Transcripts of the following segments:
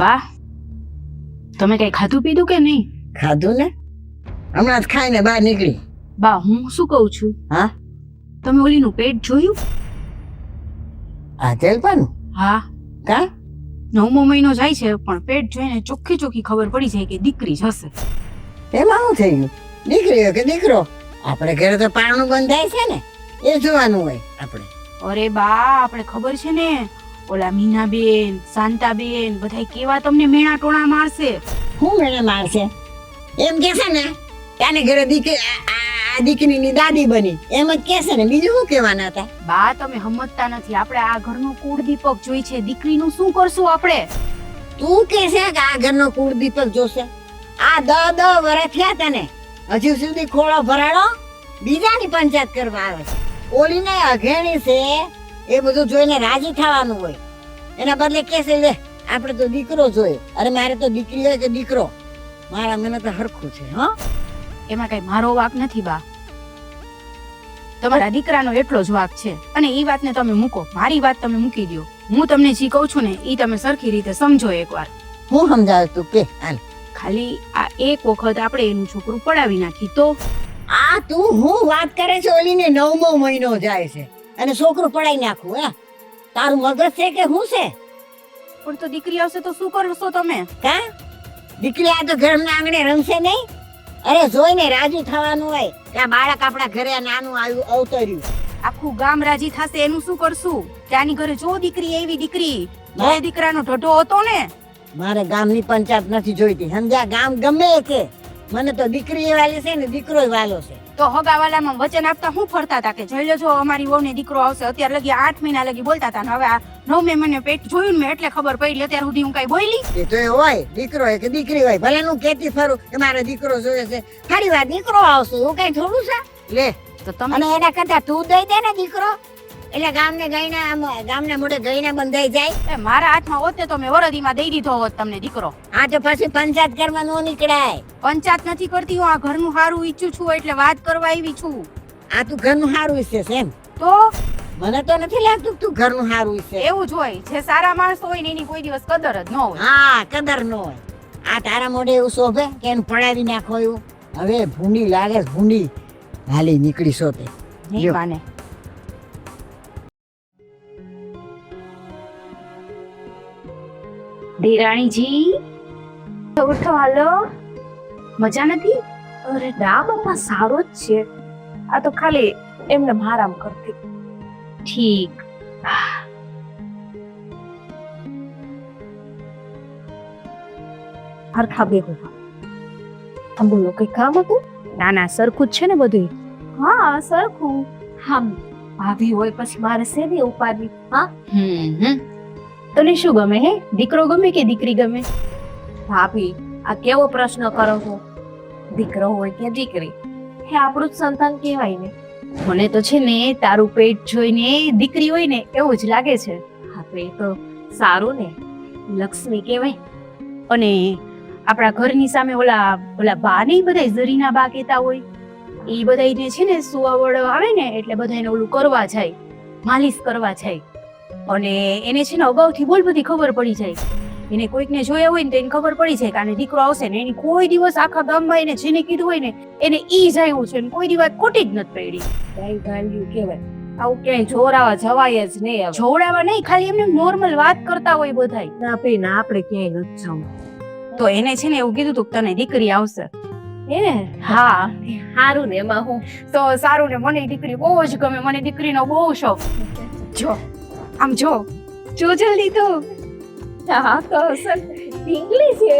બા, તમે કઈ ખાધું પીધું કે નહીં? ખાધું ને, હમણાં જ ખાઈને બહાર નીકળી. બા, હું શું કહું છું, હા, તમે ઓલીનું પેટ જોયું? આ તેલપાનું હા, કા 9મો મહિનો જાય છે પણ પેટ જોઈને ચોખ્ખી ચોખ્ખી ખબર પડી જાય કે દીકરી જ હશે. એમાં શું થઈ ગયું? દીકરી હોય કે દીકરો, આપણે ઘરે તો પારણું બંધ થાય છે ને, એ જોવાનું હોય આપણે. અરે બા, આપણે ખબર છે ને, ઓલા મીનાબેન, શાંતાબેન બધાય કેવા તમને મેણા ટોણા મારશે. શું મને મારશે? એમ કેશે ને ત્યાંને ઘરે દીકરી આ દીકરીની દાદી બની, એમ જ કેશે ને, બીજું શું કહેવાના હતા? બા, તમે સમજતા નથી, આપણે આ ઘરનો કુળ દીપક જોઈ છે, દીકરીનું શું કરશું આપણે? તું કે છે કે આ ઘરનો કુળ દીપક જોશે? આ 10 વર્ષ થયા તને, હજુ સુધી ખોળો ભરાડો, બીજાની પંચાયત કરવા આવે છે. ઓલીને અઘેણી છે એ બધું જોઈને રાજી થવાનું હોય, એના બદલે કેસે લે આપણે તો દીકરો જોયો. અરે મારે તો દીકરી હોય કે દીકરો, મારા મને તો હરખું છે. હા, એમાં કઈ મારો વાંક નથી બા, તમારા દીકરાનો એટલો જ વાંક છે. અને ઈ વાતને તમે મૂકો, મારી વાત તમે મૂકી દો. હું તમને જે કહું છું ને ઈ તમે સરખી રીતે સમજો એકવાર. હું સમજાવે તું કે હાલ. ખાલી આ એક વખત આપણે એનું છોકરું પડાવી નાખી તો. આ તું હું વાત કરે છે? ઓલીને 9મો મહિનો જાય છે અને છોકરું પડાઈ નાખું? હે, તારું મગજ છે કે શું છે? પણ તો દીકરી આવશે તો શું કરશો તમે? કા દીકરી આ તો ઘરના આંગણે રમશે નહીં? અરે જોઈને રાજી થવાનું હોય કે આ બાળક આપણા ઘરે નાનું આવ્યું અવતર્યું. આખું ગામ રાજી થશે એનું શું કરશું? ત્યાંની ઘરે જો દીકરી એવી દીકરી, બે દીકરાનો ઢઢો હતો ને. મારે ગામની પંચાયત નથી જોઈતી, સમજ્યા? ગામ ગમે કે મને તો દીકરી વાલી છે ને દીકરો વાલો છે. તો હગાવાલામાં વચન આપતા હું ફરતા હતા કે જોઈ લેજો અમારી વહુને દીકરો આવશે. અત્યારે લગી 8 મહિના લગી બોલતા હતા, હવે આ 9મે મહિને પેટ જોયું મેં એટલે ખબર પડી. અત્યાર સુધી હું કઈ બોલી? એ તો એ હોય, દીકરો હોય કે દીકરી હોય, ભલે હું કેતી ફરું કે મારે દીકરો જોઈએ છે, ખરી વાત દીકરો આવશે એવું કઈ થોડું છે? લે, તો તમે અને એના કરતા તું દઈ દે ને દીકરો, એટલે ગામને મોઢે ગઈને બંધાઈ જાય. મારા હાથમાં હોતે તો મેં વરદીમાં દઈ દીધો હોત તમને દીકરો. આ તો પછી પંચાયત કરવા નો નીકળાય. પંચાયત નથી કરતી, હું આ ઘરનું સારું ઈચ્છું છું એટલે વાત કરવા આવી છું. આ તું ઘરનું સારું ઈચ્છે છે એમ? તો મને તો નથી લાગતું તું ઘરનું સારું ઈચ્છે. એવું જ હોય, જે સારા માણસો હોય ને એની કોઈ દિવસ કદર જ ન હોય. હા, કદર ન હોય. આ તારા મોઢે એવું શોભે કે એને પડાવી નાખો એવું? હવે ભૂંડી લાગે છે, ભૂંડી હાલી નીકળી સોતે. નહીં માને. દેરાણીજી, ઉઠો, હાલો. મજા નથી? અરે ના બાપા, સારો જ છે. આ તો ખાલી એમને આરામ કરતી. ઠીક. હરખા બેહો. આમ બોલો, કઈ કામ હતું? ના ના, સરખું જ છે ને બધું. હા, સરખું. હમ, ભાભી હોય પછી મારે શેની ઉપાડી? હા, તને શું ગમે હે? દીકરો ગમે કે દીકરી ગમે? ભાભી આ કેવો પ્રશ્ન કરો છો? દીકરો હોય કે દીકરી, હે આપણું જ સંતાન કહેવાય ને. મને તો છે ને તારું પેટ જોઈને દીકરી હોય ને એવું જ લાગે છે. હા, તો એ તો સારું ને, લક્ષ્મી કહેવાય. અને આપણા ઘરની સામે ઓલા બા નહીં, બધા ઝરીના બા કહેતા હોય, એ બધાને છે ને સુવાવડ આવે ને એટલે બધાને ઓલું કરવા જાય, માલિશ કરવા જાય. અને એને છે ને અગાઉથી બોલ બધી ખબર પડી જાય. એને કોઈકને જોયા હોય ને તો એને ખબર પડી જાય કે આને દીકરો આવશે ને. એની કોઈ દિવસ આખા ગામમાં એને જેને કીધું હોય ને એને ઈ જ આવ્યું છે, કોઈ દિવસ ખોટી જ નથી પડી. ગાય ગાલ્યું કહેવાય. આવું ક્યાંય જોરાવા જવાય જ નહીં. હવે જોડાવા નહીં, ખાલી એમને નોર્મલ વાત કરતા હોય બધાય. ના ભાઈ ના, આપણે ક્યાંય નથી જવું. તો એને છે ને એવું કીધું તું કે તને દીકરી આવશે. હે? હા, સારું ને, એમાં હું તો સારું ને. મને દીકરી બહુ જ ગમે, મને દીકરીનો બહુ શોખ. જો આમ જો જલ્દી તો. હા તો ઇંગ્લિશ છે.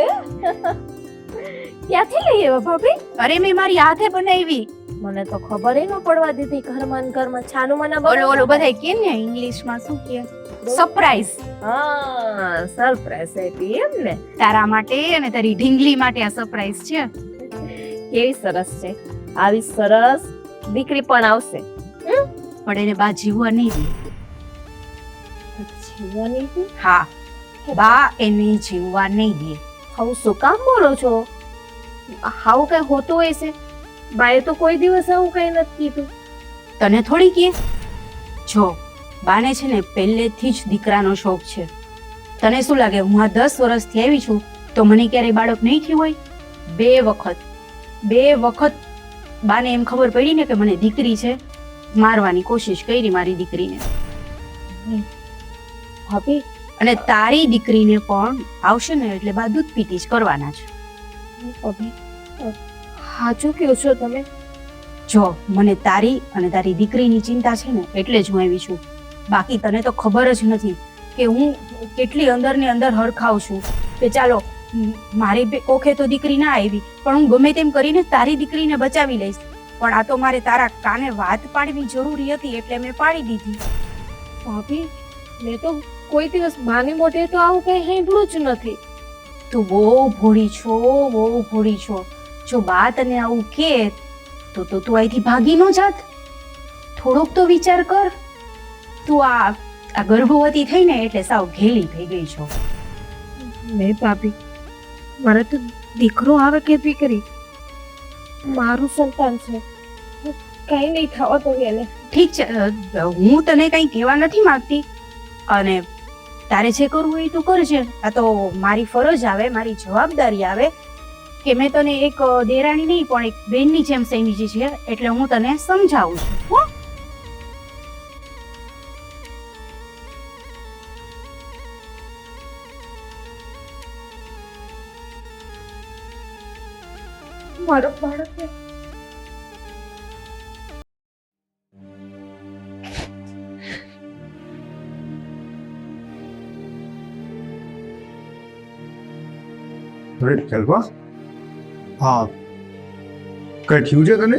ક્યાંથી લઈ આવ્યા ભાભી? અરે મેં મારી હાથે બનાવી. મને તો ખબર ન પડવા દીધી. ઘરમાં છાનું મને ઓલું બધાય કે ને ઇંગ્લિશમાં શું કે? સરપ્રાઈઝ. હા, સરપ્રાઈઝ આપી એમ ને? તારા માટે અને તારી ઢીંગલી માટે આ સરપ્રાઈઝ છે. કેવી સરસ છે. આવી સરસ દીકરી પણ આવશે. પણ એને બા જીવવા નહીં દે. જીવવાની છે? હા, બા એને જીવવા નહીં દે. આવું શું કામ બોલો છો? આવું કઈ હોતું હોય છે? બાએ તો કોઈ દિવસ આવું કઈ નથી કીધું. તને થોડી કે? જો બાને છે ને પહેલેથી જ દીકરાનો શોખ છે. તને શું લાગે હું આ 10 વર્ષથી આવી છું તો મને ક્યારેય બાળક નહીં થયું હોય? 2 વખત બાને એમ ખબર પડી ને કે મને દીકરી છે, મારવાની કોશિશ કરી મારી દીકરીને. ભાભી અને તારી દીકરીને પણ આવશે ને એટલે બા દૂધ પીતી જ કરવાના છે. ભાભી સાચું કહો છો તમે? જો મને તારી અને તારી દીકરીની ચિંતા છે ને એટલે જ હું આવી છું. બાકી તને તો ખબર જ નથી કે હું કેટલી અંદર ને અંદર હરખાવ છું કે ચાલો મારી કોખે તો દીકરી ના આવી પણ હું ગમે તેમ કરીને તારી દીકરીને બચાવી લઈશ. પણ આ તો મારે તારા કાને વાત પાડવી જરૂરી હતી એટલે મેં પાડી દીધી. ભાભી મેં તો કોઈ દિવસ માની મોઢે તો આવું કઈ સાંભળ્યું જ નથી. તું બહુ ભોળી છો, બહુ ભોળી છો. જો બા તને આવું કે તો તું અહીંથી ભાગી ન જાત. થોડોક તો વિચાર કર. તું આ ગર્ભવતી થઈને એટલે સાવ ઘેલી થઈ ગઈ છો. નહીં ભાભી, મારે તો દીકરો આવે કે દીકરી મારું સંતાન છે, કઈ નહીં થવા તો એને. ઠીક છે, હું તને કંઈ કહેવા નથી માંગતી અને તારે જે કરવું હોય તું કરજે. આ તો મારી ફરજ આવે, મારી જવાબદારી આવે કે મેં તને એક દેરાણી નહીં પણ એક બેનની જેમ સમજી છે એટલે હું તને સમજાવું છું. હો મારો બાળક અરે ચલવા, હા કઈ થયું છે તને?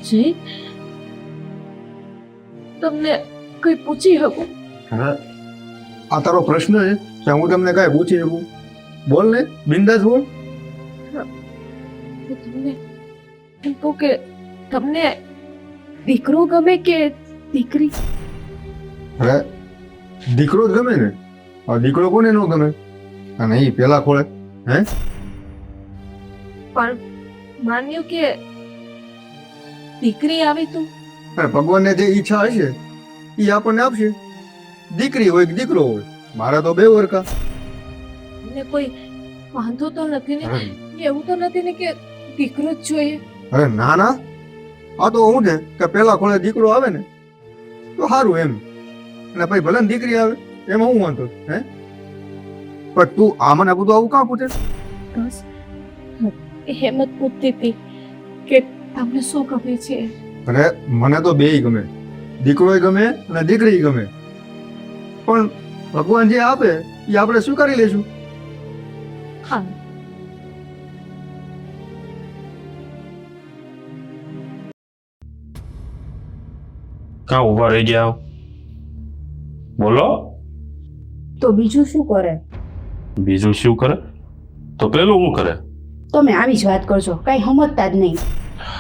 જી તમને કઈ પૂછી શકું? હા, આ તારો પ્રશ્ન છે કે હું તમને કાંઈ પૂછી શકું? બોલ ને, બિંદાસ બોલ. તમને એમ કહું કે તમને દીકરો ગમે કે દીકરી? અરે દીકરો જ ગમે ને. હવે દીકરો કોને ન ગમે? અને એ પેલા ખોળે હે? પણ માન્યું કે દીકરી આવી તું અરે ભગવાનને જે ઈચ્છા હશે એ આપણને આપશે. દીકરી હોય કે દીકરો હોય, મારા તો બે વરકા. ને કોઈ વાંધો તો નથી ને? એવું તો નથી ને કે દીકરો જ જોઈએ? અરે ના ના, આ તો હું ને કે પેલા ખોળે દીકરો આવે ને તો સારું એમ, અને પછી ભલે ને દીકરી આવે એમાં હું વાંધો હે? પણ તું આ મને બધું આવું કાં પૂછે? બસ હેમત પૂછતી હતી કે તમને શું ગમે છે. અરે મને તો બેય ગમે, દીકરોય ગમે અને દીકરી ગમે. પણ ભગવાન જે આપે એ આપણે સ્વીકારી લેશું. હા કાં ઊભા રહી ગયા? બોલો. તો બીજું શું કરે? બીજું શું કરે? તો પેલું શું કરે? તમે આવી જ વાત કરજો, કઈ સમજતા જ નહીં.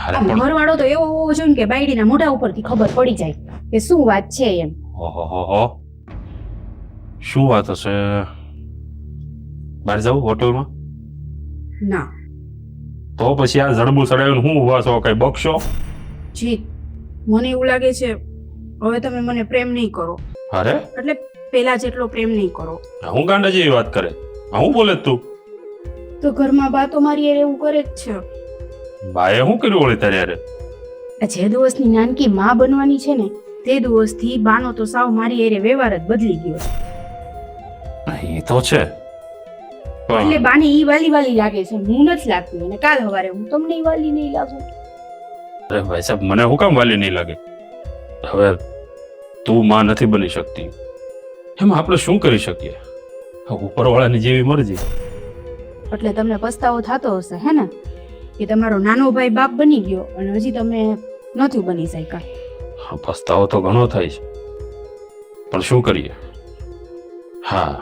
અરે આ પણ ઘરવાળો તો એવો હોવો જોઈએ ને કે બાયડીના મોઢા ઉપરથી ખબર પડી જાય કે શું વાત છે એમ. ઓહો, શું વાત હશે? બહાર જાવ હોટલમાં? ના તો પછી આ જડબું ચડાવીને હું ઊભા છો? કઈ બક્ષો? જી, મને એવું લાગે છે હવે તમે મને પ્રેમ નહીં કરો, અરે એટલે પેલા જેટલો પ્રેમ નહીં કરો. હું ગાંડા જેવી વાત કરે? હું બોલે જ તું? તો ઘરમાં બા તો મારી હારે એવું કરે જ છે. બાએ શું કર્યું વળી તારે યારે? આ જે દિવસની નાનકી માં બનવાની છે ને તે દિવસથી બાનો તો સાવ મારી હારે વ્યવહાર જ બદલી ગયો છે. એ તો છે એટલે બાને ઈ વાલી વાલી લાગે છે, હું નથી લાગતી. અને કાલ સવારે હું તમને ઈ વાલી નહીં લાગુ. અરે ભાઈ સાહેબ, મને હું કામ વાલી નહીં લાગે? હવે તું માં નથી બની શકતી, એમાં આપણે શું કરી શકીએ? ઉપરવાળાની જેવી મરજી. એટલે તમને પસ્તાવો થતો હશે હે ને કે તમારો નાનો ભાઈ બાપ બની ગયો અને હજી તમે નથી બની શક્યા. પસ્તાવો તો ઘણો થાય છે, પણ શું કરીએ? હા,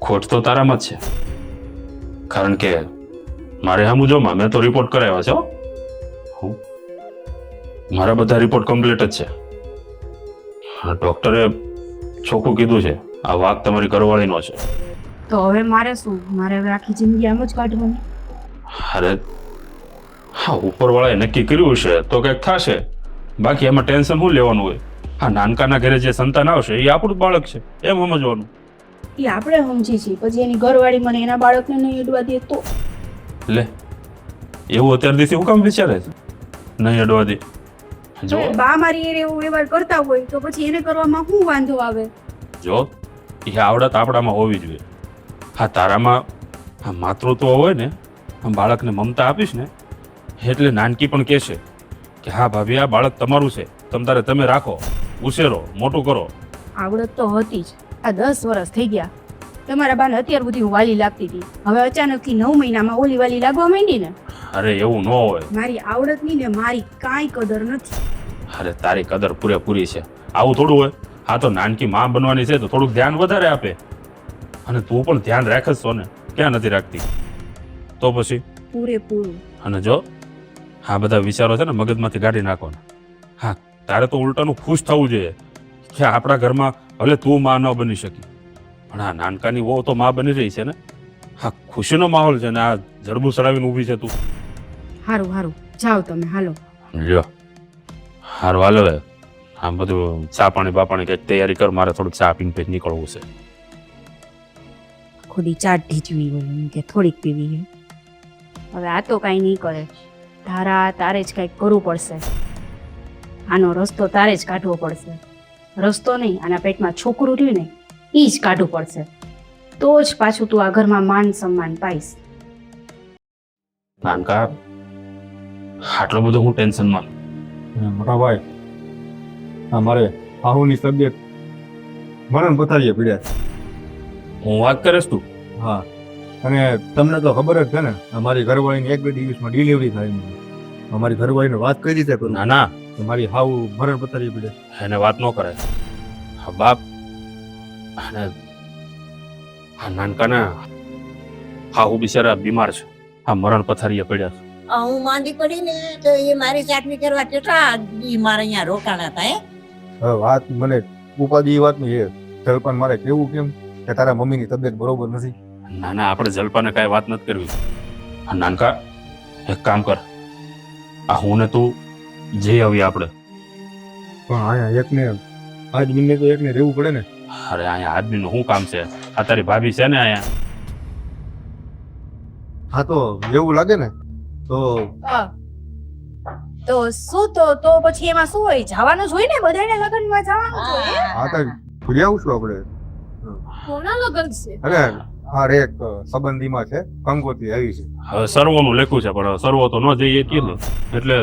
ખોટ તો તારામાં જ છે. કારણ કે મારે હા મુજોમાં મેં તો રિપોર્ટ કરાવ્યા છે. હું મારા બધા રિપોર્ટ કમ્પ્લીટ જ છે. ડોક્ટરે ચોખ્ખું કીધું છે આ વાક તમારી ઘરવાળીનો છે. તો હવે મારે શું? મારે હવે આખી જિંદગી આમ જ કાઢવાની? અરે હા, ઉપરવાળાએ નક્કી કર્યું છે તો કંઈક થશે, બાકી એમાં ટેન્શન શું લેવાનું હોય? હા, નાનકાના ઘરે જે સંતાન આવશે એ આપણું જ બાળક છે એમ સમજવાનું. એ આપણે સમજી છીએ, પછી એની ઘરવાળી મને એના બાળકને નહીં અડવા દે તો? લે, એવું અત્યારથી શું કામ વિચારે છે નહીં અડવા દે? જો બા મારી હારે એવો વ્યવહાર કરતા હોય તો પછી એને કરવામાં શું વાંધો આવે? જો એ આવડત આપણામાં હોવી જોઈએ. હા, તારામાં આ માતૃત્વ હોય ને, આમ બાળકને મમતા આપીશ ને એટલે નાનકી પણ કહેશે કે હા ભાભી, આ બાળક તમારું છે, તમે રાખો, ઉછેરો, મોટું કરો. આવડત તો હતી જ. આ 10 વર્ષ થઈ ગયા. તમારા બાને અત્યાર સુધી હું વાલી લાગતી હતી, હવે અચાનકથી 9 મહિનામાં ઓલી વાલી લાગવા માંડી ને. અરે એવું ન હોય. મારી આવડતની ને મારી કાંઈ કદર નથી. અરે તારી કદર પૂરેપૂરી છે. આવું થોડું હોય. હા, તો નાનકી માં બનવાની છે તો થોડુંક ધ્યાન વધારે આપે. અને તું પણ ધ્યાન રાખ જ છો ને, ક્યાં નથી રાખતી? તો પછી પૂરેપૂરું. અને જો આ બધા વિચારો છે ને મગજમાંથી કાઢી નાખવાના. હા, તારે તો ઉલટાનું ખુશ થવું જોઈએ કે આપણા ઘરમાં ભલે તું માં ન બની શકી, પણ આ નાનકાની વહુ તો માં બની રહી છે ને. હા, ખુશીનો માહોલ છે ને, આ જડબું ચડાવીને ઊભી છે તું. હારું હારું, જાઓ તમે, હાલો. લ્યો, હારું હાલો. હવે આમ બધું ચા પાણી બાપાણી કંઈક તૈયારી કર, મારે થોડુંક ચા પીને પછી નીકળવું છે. ખુદી ચાટ ઢીચવી હોય એમ કે થોડીક પીવી છે. હવે આ તો કાંઈ નહીં કરે. તારે જ કંઈક કરવું પડશે. આનો રસ્તો તારે જ કાઢવો પડશે. રસ્તો નહીં, આના પેટમાં છોકરું રહ્યું ને એ જ કાઢવું પડશે. તો જ પાછું તું આ ઘરમાં માન સન્માન પાઈશ. નાનકા, આટલું બધું હું ટેન્શનમાં? મોટા ભાઈ, અમારે આહુની તબિયત મરણ પથારીએ પીડ્યા છે. હું વાત કરીશ તું? હા, અને તમને તો ખબર જ છે ને, અમારી ઘરવાળીની 1-2 દિવસમાં ડિલિવરી થાય છે. અમારી ઘરવાળીને વાત કઈ રીતે કરું? ના ના, મારી હાવ મરણ પથારીએ પીડે. એને વાત ન કરે. હા બાપ, અને આ નાનકાના હાહુ બિચારા બીમાર છે, આ મરણ પથારીએ પડ્યા છે. હું માંદી પડી ને તો એ મારી ચાટણી કરવા કેટલા દી મારે અહીંયા રોકાણા હતા. હવે વાત મને ઉપાધિ એ વાતની છે, જલપાન મારે કેવું કેમ કે તારા મમ્મીની તબિયત બરોબર નથી. ના ના, આપણે જલપાને કાંઈ વાત નથી કરવી. આ નાનકા, એક કામ કર, આ હું ને તું જઈ આવીએ આપણે. પણ અહીંયા એકને આજ મિનિટે તો એકને રહેવું પડે ને. અરે અહીંયા આદમીનું શું કામ છે? આ તારી ભાભી છે ને અહીંયા. હા, તો એવું લાગે ને તો તો શું તો પછી એમાં શું હોય? જવાનું જ હોય ને, બધાને લગ્નમાં જવાનું જ હોય. હા તો ફરી આવશું આપણે. કોના લગ્ન છે? અરે આ એક સંબંધીમાં છે, કંકોત્રી આવી છે. હવે સર્વોનું લેખું છે, પણ સર્વો તો ન જઈએ કીધું, એટલે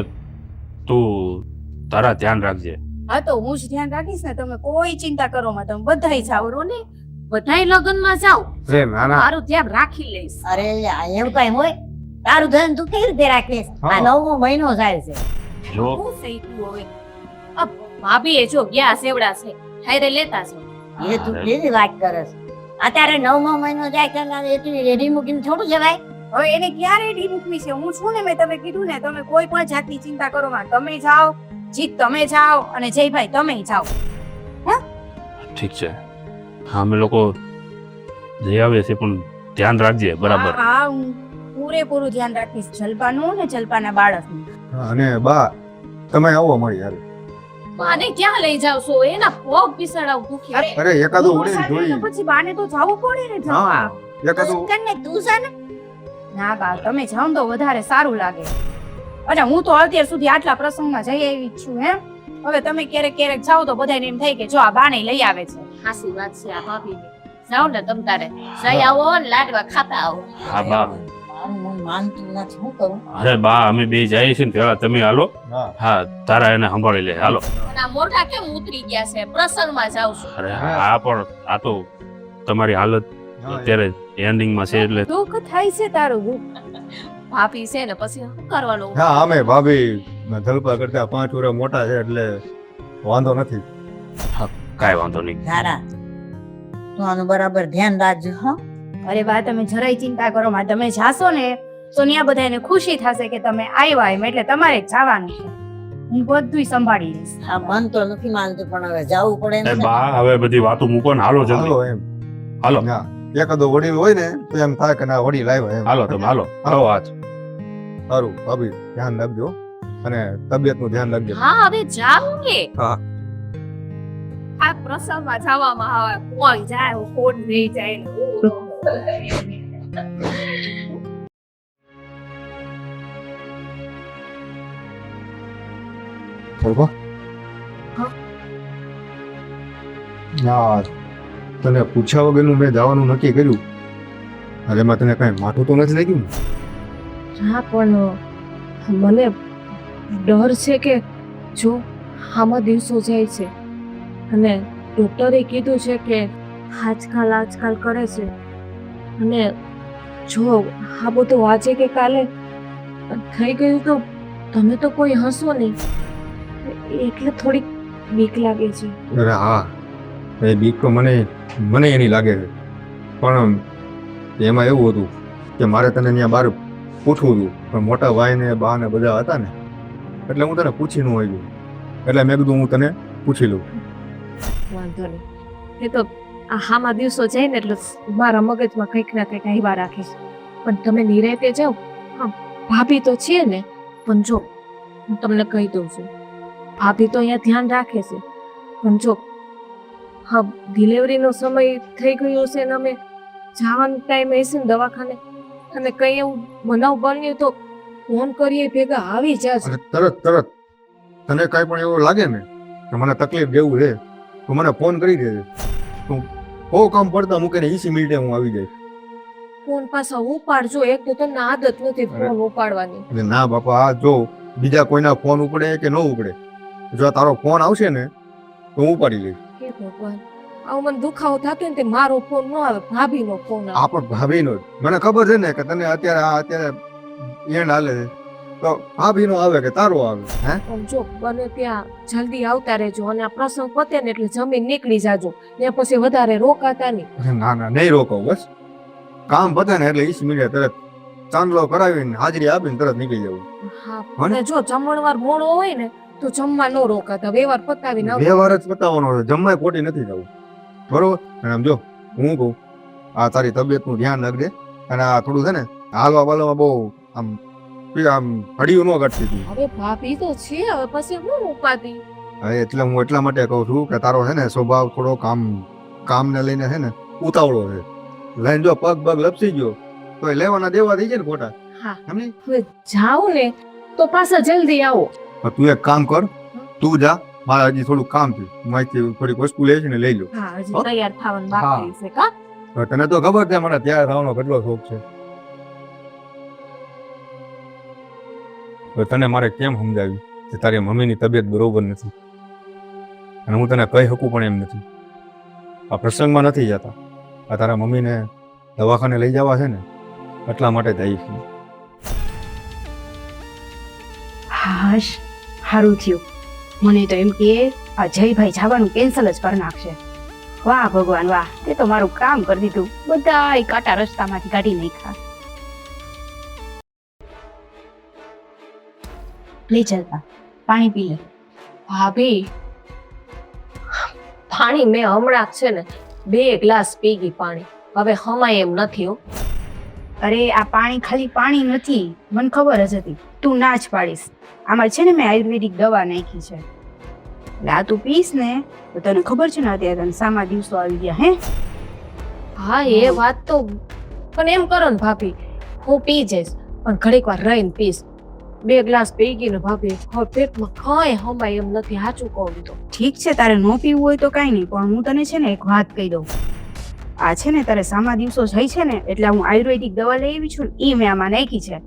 તું તારા ધ્યાન રાખજે. હા, તો હું જ ધ્યાન રાખીશ ને. તમે કોઈ ચિંતા કરો માં, તમે બધાય જાઓ ને, બધાય લગ્નમાં જાઓ. ના ના, મારું ધ્યાન રાખી લઈશ. અરે આ એવું કઈ હોય? તારું ધન તું કેવી રીતે રાખીશ? આ 9મો મહિનો જાય છે. જો શું થઈ ગયું હવે? અબ ભાભી એ જો ગયા સેવડા છે, હાયરે લેતા છે. એ તું કેવી વાત કરે છે? અત્યારે 9મો મહિનો જાય છે, એટલી રેડી મૂકીને થોડું જવાય? હવે એને ક્યારે ડી મૂકવી છે? હું છું ને, મેં તમે કીધું ને, તમે કોઈ પણ જાતની ચિંતા કરો માં. તમે જાઓ, જીત તમે જાઓ, અને જયભાઈ તમે જાઓ. ઠીક છે, હા અમે લોકો જઈ આવીએ છીએ, પણ ધ્યાન રાખજે બરાબર. હા, હું પૂરેપૂરું ધ્યાન રાખીશ, જલપાનું ને જલપાના બાળકનું. હા, અને બા તમે આવો અમારી યાર. બાને ક્યાં લઈ જાવ છો? એના પગ પીસડાવ દુખી. અરે એકાદું વળી જોઈ. પછી બાને તો જાવું પડે ને. જવા હા, એકાદું તને તું છે ને? ના બા, તમે જાઓ તો વધારે સારું લાગે. અને હું તો અત્યાર સુધી આટલા પ્રસંગમાં જઈ આવી જ છું. હવે તમે ક્યારેક ક્યારેક જાઓ તો બધાને એમ થાય કે જો આ બાને લઈ આવે છે. હાસી વાત છે આ ભાભી. જાઓ ને તમ તારે જઈ આવો ને લાડવા ખાતા આવો. હા બા, મારું મન માનતું નથી, શું કરું? અરે બા, અમે બે જઈએ છીએ ને પેલા તમે હાલો. હા હા, તારા એને સંભાળી લે, હાલો. અને આ મોઢા કેમ ઉતરી ગયા છે? પ્રસંગમાં જાવ છું. અરે હા, પણ આ તો તમારી હાલત અત્યારે એન્ડિંગમાં છે એટલે. દુઃખ થાય છે તારું દુઃખ. ભાભી છે ને પછી શું કરવાનું? હા, અમે ભાભી જલપા કરતા 5 વર્ષ મોટા છે એટલે વાંધો નથી. કાંઈ વાંધો નહીં. તારા તું આનું બરાબર ધ્યાન રાખજો. હા, અરે બા, તમે જરાય ચિંતા કરો માં. તમે જાશો ને તો ત્યાં બધાને ખુશી થશે કે તમે આવ્યા એમ, એટલે તમારે જ જવાનું છે. હું બધુંય સંભાળી લઈશ. આ મન તો નથી માનતું, પણ હવે જવું પડે એ ને. બા, હવે બધી વાતો મૂકો ને, હાલો જલ્દી. હાલો એમ. હાલો હા, એકાદો વડીલ હોય ને તો એમ થાય કે ના વડીલ આવ્યા એમ. હાલો તમે હાલો. હાલો આજ સારું ભાભી, ધ્યાન રાખજો અને તબિયતનું ધ્યાન રાખજો. હા હવે જાવ કે આ પ્રસંગમાં જવામાં આવે કોઈ જાય કોણ નહીં જાય બરોબર ના તને પૂછ્યા વગરનું મેં જવાનું નક્કી કર્યું અને એમાં તને કઈ માઠું તો નથી લાગ્યું ને? હા પણ મને ડર છે કે જો આમાં દિવસો જાય છે અને ડોક્ટરે કીધું છે કે આજકાલ કરે છે અને જો આ બધું આજે કે કાલે થઈ ગયું તો તમે તો કોઈ હસો નહીં એટલે થોડીક બીક લાગે છે. અરે હા એ બીક તો મને એની લાગે છે પણ એમાં એવું હતું કે મારે તને ત્યાં બહાર પૂછવું હતું પણ મોટા ભાઈ ને બા ને બધા હતા ને એટલે હું તને પૂછી ન આવ્યું એટલે મેં કીધું હું તને પૂછી લઉં. વાંધો નહીં એ તો આ હામાં દિવસો જાય ને એટલે મારા મગજમાં કંઈક ના કંઈક આવ્યા રાખે છે પણ તમે નિરાતે જાઓ. હા ભાભી તો છે ને પણ જો હું તમને કહી દઉં છું ભાભી તો અહીંયા ધ્યાન રાખે છે પણ જો હા ડિલિવરીનો સમય થઈ ગયો છે ને અમે જવાનો ટાઈમ હશે ને દવાખાને અને કંઈ એવું બનાવ બન્યું તો ફોન કરીએ ભેગા આવી જાજો. અરે તરત તને કાંઈ પણ એવું લાગે ને કે મને તકલીફ જેવું છે તો મને ફોન કરી દેજે. તું બહુ કામ પડતા મૂકીને 20 મિનિટે હું આવી જઈશ. ફોન પાછા ઉપાડજો એક તો તમને આદત નથી ફોન ઉપાડવાની. એટલે ના બાપા આ જો બીજા કોઈના ફોન ઉપડે કે ન ઉપડે જો તારો ફોન આવશે ને તો હું ઉપાડી લઈશ. હે ભગવાન આવું મને દુખાવો થતો ને તે મારો ફોન ન આવે ભાભીનો ફોન આવે. આ પણ ભાભીનો જ. મને ખબર છે ને કે તને અત્યારે એન્ડ હાલે છે તો ભાભીનો આવે કે તારો આવે હે પણ જો બને ત્યાં જલ્દી આવતા રહેજો અને આ પ્રસંગ પતે ને એટલે જમીન નીકળી જાજો ને પછી વધારે રોકાતા નહીં. ના ના નહીં રોકો બસ કામ પતે ને એટલે 20 મિનિટે તરત ચાંદલો કરાવીને હાજરી આપીને તરત નીકળી જવું. હા અને જો જમણવાર મોડો હોય ને તો જમવા ન રોકાતા વ્યવહાર પતાવીને આવતા. વ્યવહાર જ પતાવવાનો છે જમવાય ખોટી નથી જવું બરોબર. અને આમ જો હું કહું આ તારી તબિયતનું ધ્યાન રાખજે અને આ થોડું છે ને હાલવા બાલવામાં બહુ આમ હડિયું ન કરતી હતી. હવે ભાભી તો છે હવે પછી હું ઉપાધી. હવે એટલે હું એટલા માટે કહું છું કે તારો છે ને સ્વભાવ થોડો કામને લઈને છે ને ઉતાવળો છે. લઈને જો પગ લપસી ગયો તો એ લેવાના દેવા થઈ જાય ને ખોટા. હા સમજી? હવે જાઉં ને તો પાછા જલ્દી આવો. તું એક કામ કર તું જા મારે હજી થોડું કામ છે માહિતી થોડીક વસ્તુ લે છે ને લઈ લો. હા હજી તૈયાર થવાનું બાકી છે કા. હવે તને તો ખબર છે મને તૈયાર થવાનો કેટલો શોખ છે. હવે તને મારે કેમ સમજાવ્યું કે તારી મમ્મીની તબિયત બરોબર નથી અને હું તને કહી શકું પણ એમ નથી. આ પ્રસંગમાં નથી જતા આ તારા મમ્મીને દવાખાને લઈ જવા છે ને એટલા માટે જઈ છે. હાશ સારું થયું મને તો એમ કે આ જયભાઈ જવાનું કેન્સલ જ કરી નાખશે. વાહ ભગવાન વાહ તે તો મારું કામ કરી દીધું બધા કાંટા રસ્તામાંથી કાઢી નાખ્યા. લે ચાલતા પાણી પી લે. ભાભી પાણી મેં હમણાં છે ને 2 ગ્લાસ પી ગઈ પાણી હવે હમાય એમ નથી હો. અરે આ પાણી ખાલી પાણી નથી મને ખબર જ હતી તું ના જ પાડીશ. આમાં છે ને મેં આયુર્વેદિક દવા નાખી છે એટલે આ તું પીશ ને તો તને ખબર છે ને અત્યારે તને સામા દિવસો આવી ગયા હે. હા એ વાત તો પણ એમ કરો ને ભાભી હું પી જઈશ પણ ઘડીક વાર રહીને પીશ. 2 ગ્લાસ પી ગઈ ને ભાભી હવે પેટમાં કઈ હમાય એમ નથી સાચું કહું તો. ઠીક છે તારે ન પીવું હોય તો કાંઈ નહીં પણ હું તને છે ને એક વાત કહી દઉં. આ છે ને તારે સામા દિવસો જાય છે ને એટલે હું આયુર્વેદિક દવા લઈ આવી છું ને એ મેં આમાં નાખી છે.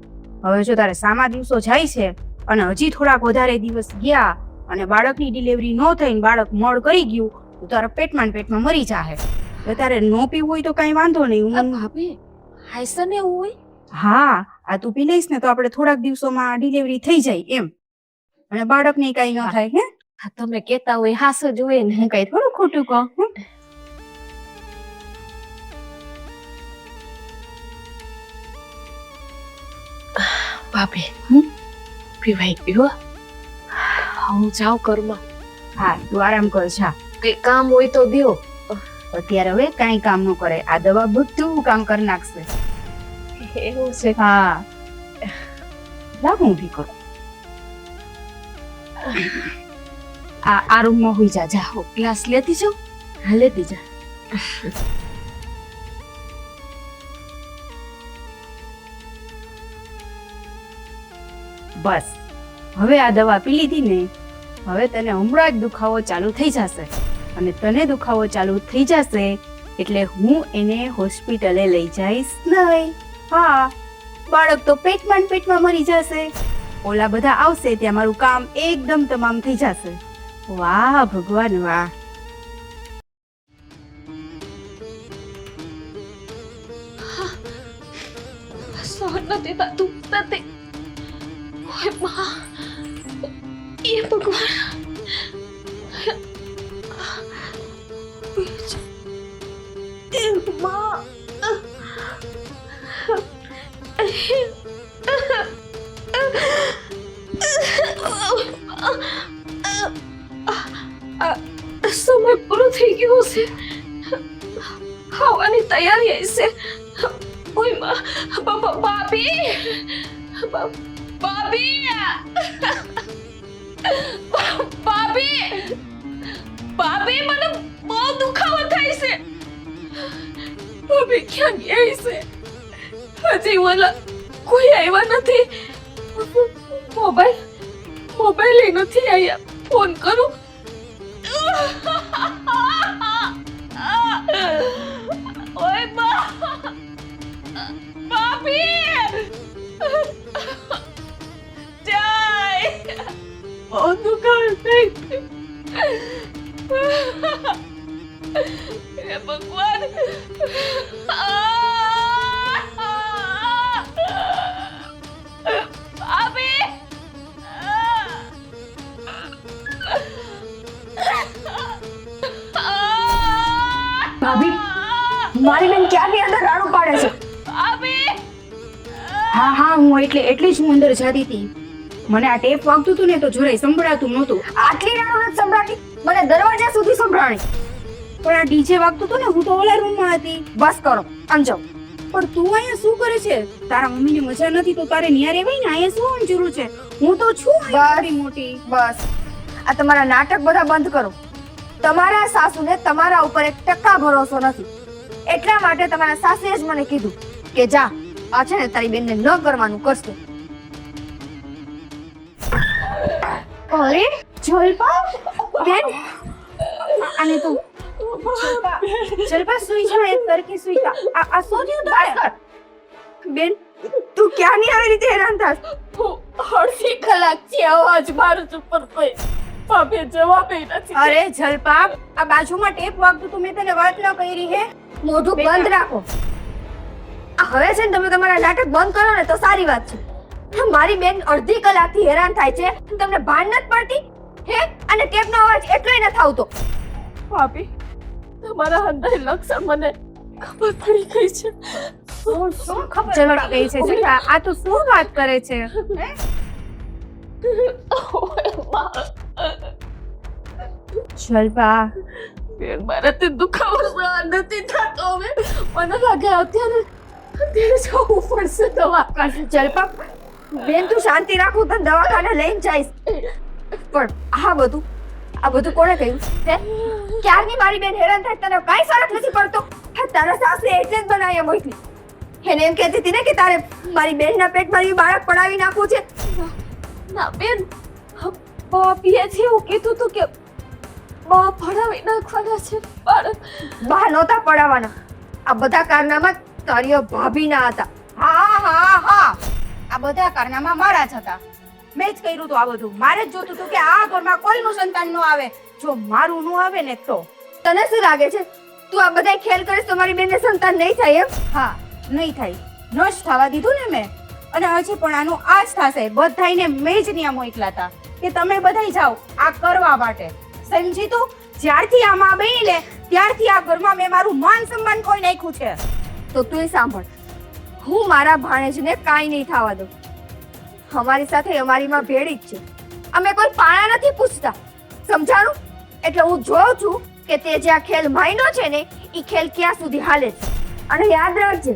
હવે જો તારે સામા દિવસો જાય છે અને હજી થોડાક વધારે દિવસ ગયા અને બાળકની ડિલિવરી ન થઈને બાળક મળ કરી ગયું તો તારા પેટમાં મરી જાહે. એટલે તારે ન પીવું હોય તો કાંઈ વાંધો નહીં. હું ભાભી હાઈસન એવું હોય. હા આ તું પી લઈશ ને તો આપણે થોડાક દિવસોમાં ડિલિવરી થઈ જાય એમ અને બાળકને કાંઈ ન થાય. હે હા તમે કેતા હોય હાસ જ હોય ને હું કઈ થોડું ખોટું કહું. ભાભી પીવાય પીવો હું જાઉં ઘરમાં. હા તું આરામ કર જા. કઈ કામ હોય તો દ્યો. અત્યારે હવે કાંઈ કામ ન કરે આ દવા બધું કામ કરી નાખશે. એવું છે. હા લાવ હું ભી કરું. આ રૂમમાં હોઈ જા જા. ગ્લાસ લેતી જાઉં. હા લેતી જા. બસ હવે આ દવા પી લીધી ને, હવે તને હમણાં જ દુખાવો ચાલુ થઈ જશે, અને તને દુખાવો ચાલુ થઈ જશે એટલે હું એને હોસ્પિટલે લઈ જઈશ નહીં. હા, બાળક તો પેટમાં ને પેટમાં મરી જશે, ઓલા બધા આવશે ત્યાં મારું કામ એકદમ તમામ થઈ જશે. વાહ ભગવાન વાહ. સહન નથી થતું, નથી. ઓય મા, એ ભગવાન. એ મા. સમય પૂરો થઈ ગયો છે, ખાવાની તૈયારી હશે. ઓય મા, ભાભી, ભાભી, ભાભી, ભાભી, મને બહુ દુખાવો થાય છે. ભાભી ક્યાં ગયા છે? હજી ઓલા કોઈ આવ્યા નથી. મોબાઈલ નથી આવ્યા. ફોન કરું. ઓય બા, ભાભી, જાય. બહુ દુખાવો થાય છે. હે ભગવાન. ભાભી, ભાભી, મારી બેન ક્યારની અંદર રાડું પાડે છે. ભાભી. હા હા, હું એટલે જ હું અંદર જતી હતી. મને આ ટેપ વાગતું હતું ને તો જરાય સંભળાતું નહોતું. આટલી રાડું નથી સંભળાતી, મને દરવાજા સુધી સંભળાણી. પણ આ ડીજે વાગતું હતું ને, હું તો ઓલા રૂમમાં હતી. બસ કરો, આમ જાઓ. પણ તું અહીંયા શું કરે છે? તારા મમ્મીને મજા નથી તો તારે ન્યા રહેવાય ને, અહીંયા શું આવવાની જરૂર છે? હું તો છું અહીંયા તારી મોટી. બસ આ તમારા નાટક બધા બંધ કરો. તમારા સાસુને તમારા ઉપર 1% ભરોસો નથી, એટલા માટે તમારા સાસુએ જ મને કીધું કે જા, આ છે ને તારી બેનને ન કરવાનું કરશે. અરે જલપા બેન, અને તું જલપા સુઈ જા, એક તરકે સુઈ જા. આ શું થયું તારે? બેન તું ક્યાંની આવી રીતે હેરાન થાસ? અડધી કલાકથી અવાજ મારું છું પર કોઈ ભાભીએ જવાબ નથી. અરે જલપા, આ બાજુમાં ટેપ વાગતું તું, મેં તને વાત ન કરી હે? મોઢું બંધ રાખો. આ હવે છે ને તમે તમારા નાટક બંધ કરો ને તો સારી વાત છે. મારી બેન અડધી કલાકથી હેરાન થાય છે, તમને ભાન નથી પડતી હે? અને ટેપનો અવાજ એટલોય નથી આવતો. ભાભી, તમારા અંદર લક્ષણ મને ખબર પડી ગઈ છે. શું ખબર પડી ગઈ છે જલપા? આ તો શું વાત કરે છે? જલપા, બેન, મારાથી દુખાવો સહન નથી થતો. હવે મને લાગે અત્યારે જવું પડશે દવાખાને. જલપા બેન તું શાંતિ રાખું, તને દવાખાને લઈને જઈશ. પણ આ બધું કોણે કહ્યું હે? ક્યારની મારી બેન હેરાન થાય તને કાંઈ ફરક નથી પડતો? તારા સાસરે એટલે જ બનાવી મોકલી. એને એમ કહેતી હતી ને કે તારે મારી બેનના પેટમાં બાળક પડાવી નાખવું છે. ના બેન, ભાભીએ જ એવું કીધું હતું કે પડાવી નાખવાના છે બાળક. બા નહોતા પડાવવાના. આ બધા કારનામા તારી ભાભીના હતા. હા, આ બધા કારનામાં મારા જ હતા. મેં જ કર્યું હતું આ બધું. મારે જ જોતું હતું કે આ ઘરમાં કોઈનું સંતાન ન આવે. જો મારું ન આવે ને તો. તને શું લાગે છે તું આ બધા ખેલ કરીશ તો મારી બેનને સંતાન નહીં થાય એમ? હા, નહીં થાય. ન જ થવા દીધું ને મેં. અને હજી પણ આનું આ જ થશે. બધાયને મેં જ નિયમો મોકલા હતા કે તમે બધાય જાઓ આ કરવા માટે. સમજી તું? જ્યારથી આમાં બની લે ત્યારથી આ ઘરમાં મેં મારું માન સન્માન ખોઈ નાખ્યું છે. તો તું સાંભળ, હું મારા ભાણેજને કાંઈ નહીં થવા દઉં. અમારી સાથે અમારીમાં ભેળી જ છે. અમે કોઈ પાણા નથી પૂછતા, સમજાણું? એટલે હું જોઉં છું કે તે જે આ ખેલ માયનો છે ને એ ખેલ ક્યાં સુધી હાલે છે. અને યાદ રાખજે,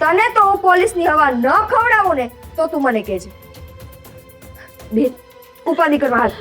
તને તો હું પોલીસની હવા ન ખવડાવું ને તો તું મને કહેજે. બેન ઉપાધિ કરવા હાલ.